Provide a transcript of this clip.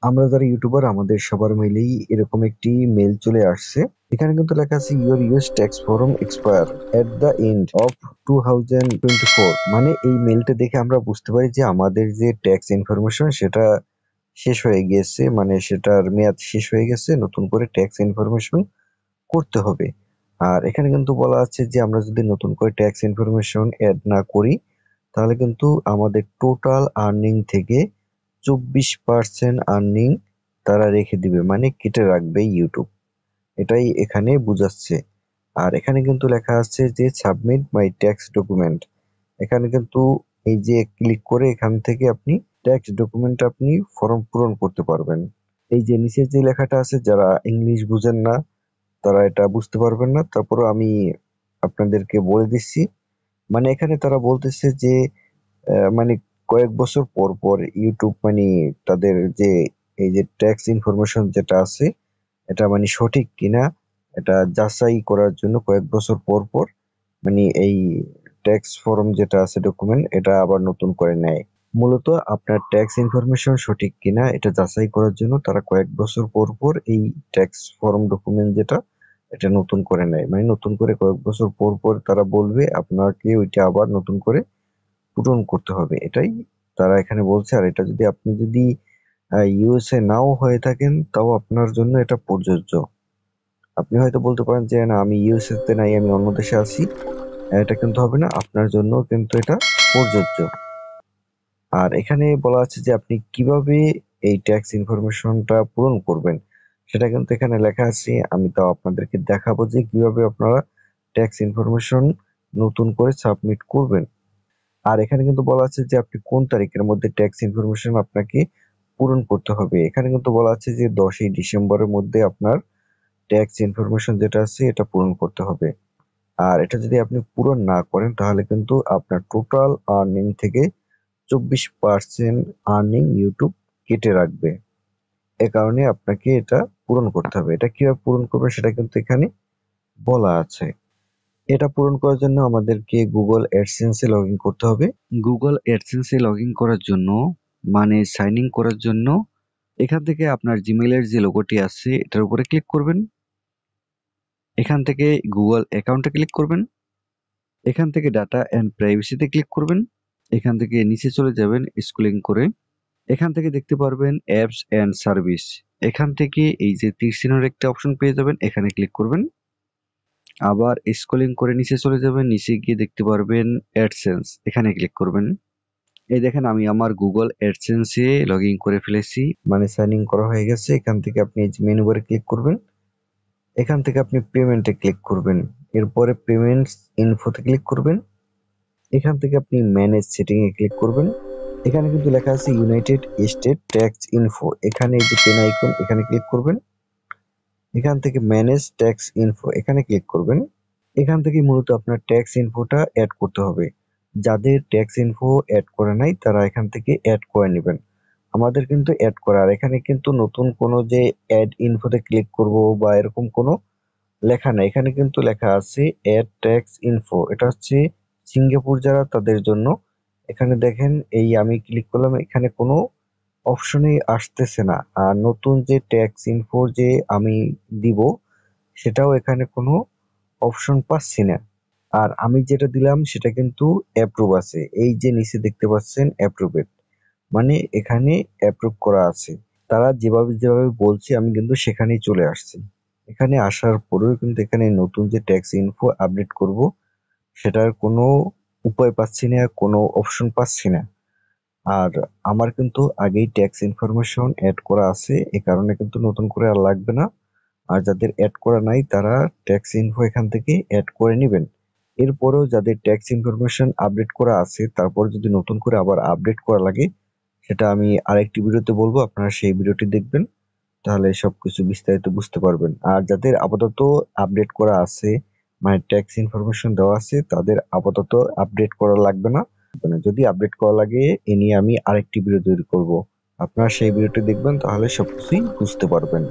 আমরা যারা ইউটিউবার আমাদের সবার মেইলেই এরকম একটি মেইল চলে আসছে। এখানে কিন্তু লেখা আছে your US tax form expire at the end of 2024। মানে এই মেইলটা দেখে আমরা বুঝতে পারি যে আমাদের যে ট্যাক্স ইনফরমেশন সেটা শেষ হয়ে গিয়েছে, মানে সেটার মেয়াদ শেষ হয়ে গেছে, নতুন করে ট্যাক্স ইনফরমেশন করতে হবে। আর এখানে কিন্তু বলা আছে যে আমরা যদি নতুন করে ট্যাক্স ইনফরমেশন অ্যাড না করি তাহলে কিন্তু আমাদের টোটাল আর্নিং থেকে 24% আর্নিং তারা রেখে দিবে, মানে কেটে রাখবে ইউটিউব। এটাই এখানে বুঝাচ্ছে। আর এখানে কিন্তু লেখা আছে যে সাবমিট মাই ট্যাক্স ডকুমেন্ট। এখানে কিন্তু এই যে ক্লিক করে এখান থেকে আপনি ট্যাক্স ডকুমেন্ট আপনি ফর্ম পূরণ করতে পারবেন। এই যে নিচে যে লেখাটা আছে, যারা ইংলিশ বুঝেন না তারা এটা বুঝতে পারবেন না, তারপরে আমি আপনাদেরকে বলে দিচ্ছি। মানে এখানে তারা বলতেছে যে মানে কয়েক বছর পর পর ইউটিউব মানে তাদের যে এই যে ট্যাক্স ইনফরমেশন যেটা আছে এটা মানে সঠিক কিনা এটা যাচাই করার জন্য কয়েক বছর পর পর মানে এই ট্যাক্স ফর্ম যেটা আছে ডকুমেন্ট এটা আবার নতুন করে নেয়। মূলত আপনার ট্যাক্স ইনফরমেশন সঠিক কিনা এটা যাচাই করার জন্য তারা কয়েক বছর পর পর এই ট্যাক্স ফর্ম ডকুমেন্ট যেটা এটা নতুন করে নেয়, মানে নতুন করে কয়েক বছর পর পর তারা বলবে আপনাকে ওইটা আবার নতুন করে পূরণ করতে হবে। এটাই তারা এখানে বলছে। আর এটা যদি আপনি যদি ইউএসএ নাও হয়ে থাকেন তাও আপনার জন্য এটা প্রযোজ্য। আপনি হয়তো বলতে পারেন যে না আমি ইউএসএ তে নাই, আমি অন্য দেশে আছি, এটা কিন্তু হবে না, আপনার জন্য কিন্তু এটা প্রযোজ্য। আর এখানে বলা আছে যে আপনি কিভাবে এই ট্যাক্স ইনফরমেশনটা পূরণ করবেন সেটা কিন্তু এখানে লেখা আছে। আমি তাও আপনাদেরকে দেখাবো যে কিভাবে আপনারা ট্যাক্স ইনফরমেশন নতুন করে সাবমিট করবেন। আর এখানে কিন্তু বলা আছে যে আপনি কোন তারিখের মধ্যে ট্যাক্স ইনফরমেশন আপনাকে পূরণ করতে হবে। এখানে কিন্তু বলা আছে যে 10ই ডিসেম্বরের মধ্যে আপনার ট্যাক্স ইনফরমেশন যেটা আছে এটা পূরণ করতে হবে। আর এটা যদি আপনি পূরণ না করেন তাহলে কিন্তু আপনার টোটাল আর্নিং থেকে 24% আর্নিং ইউটিউব কেটে রাখবে। এ কারণে আপনাকে এটা পূরণ করতে হবে। এটা কিভাবে পূরণ করবেন সেটা কিন্তু এখানে বলা আছে। এটা পূরণ করার জন্য আমাদেরকে Google AdSense A log in করতে হবে। Google AdSense A log in করার জন্য মানে সাইন ইন করার জন্য এখান থেকে আপনার জিমেইলের যে লোগোটি আছে এটার উপরে ক্লিক করবেন। এখান থেকে গুগল অ্যাকাউন্টে ক্লিক করবেন। এখান থেকে ডাটা অ্যান্ড প্রাইভেসিতে ক্লিক করবেন। এখান থেকে নিচে চলে যাবেন স্ক্রলিং করে। এখান থেকে দেখতে পারবেন অ্যাপস অ্যান্ড সার্ভিস। এখান থেকে এই যে তীর চিহ্নের একটা অপশন পেয়ে যাবেন, এখানে ক্লিক করবেন। আবার স্ক্রলিং করে নিচে চলে যাবেন, নিচে গিয়ে দেখতে পারবেন অ্যাডসেন্স, এখানে ক্লিক করবেন। এই দেখেন আমি আমার গুগল অ্যাডসেন্সে লগ ইন করে ফেলেছি, মানে সাইন ইন করা হয়ে গেছে। এখান থেকে আপনি এই যে মেনু বারে ক্লিক করবেন। এখান থেকে আপনি পেমেন্টে ক্লিক করবেন। এরপরে পেমেন্টস ইনফোতে ক্লিক করবেন। এখান থেকে আপনি ম্যানেজ সেটিং এ ক্লিক করবেন। এখানে কিন্তু লেখা আছে ইউনাইটেড স্টেট ট্যাক্স ইনফো। এখানে এই যে পেন আইকন এখানে ক্লিক করবেন। এখান থেকে ম্যানেজ ট্যাক্স ইনফো এখানে ক্লিক করবেন। এখান থেকে মূলত আপনার ট্যাক্স ইনফোটা অ্যাড করতে হবে। যাদের ট্যাক্স ইনফো অ্যাড করা নাই তারা এখান থেকে অ্যাড করে নেবেন। আমাদের কিন্তু অ্যাড করা। আর এখানে কিন্তু নতুন কোনো যে অ্যাড ইনফোতে ক্লিক করব বা এরকম কোনো লেখা নাই। এখানে কিন্তু লেখা আছে অ্যাড ট্যাক্স ইনফো। এটা হচ্ছে সিঙ্গাপুর যারা তাদের জন্য। এখানে দেখেন এই আমি ক্লিক করলাম, এখানে কোনো অপশনই আসতেছে না। আর নতুন যে ট্যাক্স ইনফোর যে আমি দিব সেটাও এখানে কোনো অপশন পাচ্ছি না। আর আমি যেটা দিলাম সেটা কিন্তু অ্যাপ্রুভ আছে। এই যে নিচে দেখতে পাচ্ছেন অ্যাপ্রুভেড, মানে এখানে অ্যাপ্রুভ করা আছে। তারা যেভাবে যেভাবে বলছে আমি কিন্তু সেখানেই চলে আসছি। এখানে আসার পরেও কিন্তু এখানে নতুন যে ট্যাক্স ইনফো আপডেট করব সেটার কোনো উপায় পাচ্ছি না, কোনো অপশন পাচ্ছি না। আর আমার কিন্তু আগেই ট্যাক্স ইনফরমেশন অ্যাড করা আছে, এ কারণে কিন্তু নতুন করে আর লাগবে না। আর যাদের অ্যাড করা নাই তারা ট্যাক্স ইনফো এখান থেকে অ্যাড করে নেবেন। এরপরেও যাদের ট্যাক্স ইনফরমেশন আপডেট করা আছে তারপর যদি নতুন করে আবার আপডেট করা লাগে সেটা আমি আরেকটি ভিডিওতে বলবো, আপনারা সেই ভিডিওটি দেখবেন, তাহলে সবকিছু বিস্তারিত বুঝতে পারবেন। আর যাদের আপাতত আপডেট করা আছে মানে ট্যাক্স ইনফরমেশন দেওয়া আছে তাদের আপাতত আপডেট করা লাগবে না। যদি আপডেট করা লাগে এ নিয়ে আমি আরেকটি ভিডিও তৈরি করব, আপনারা সেই ভিডিওটি দেখবেন তাহলে সবকিছুই বুঝতে পারবেন।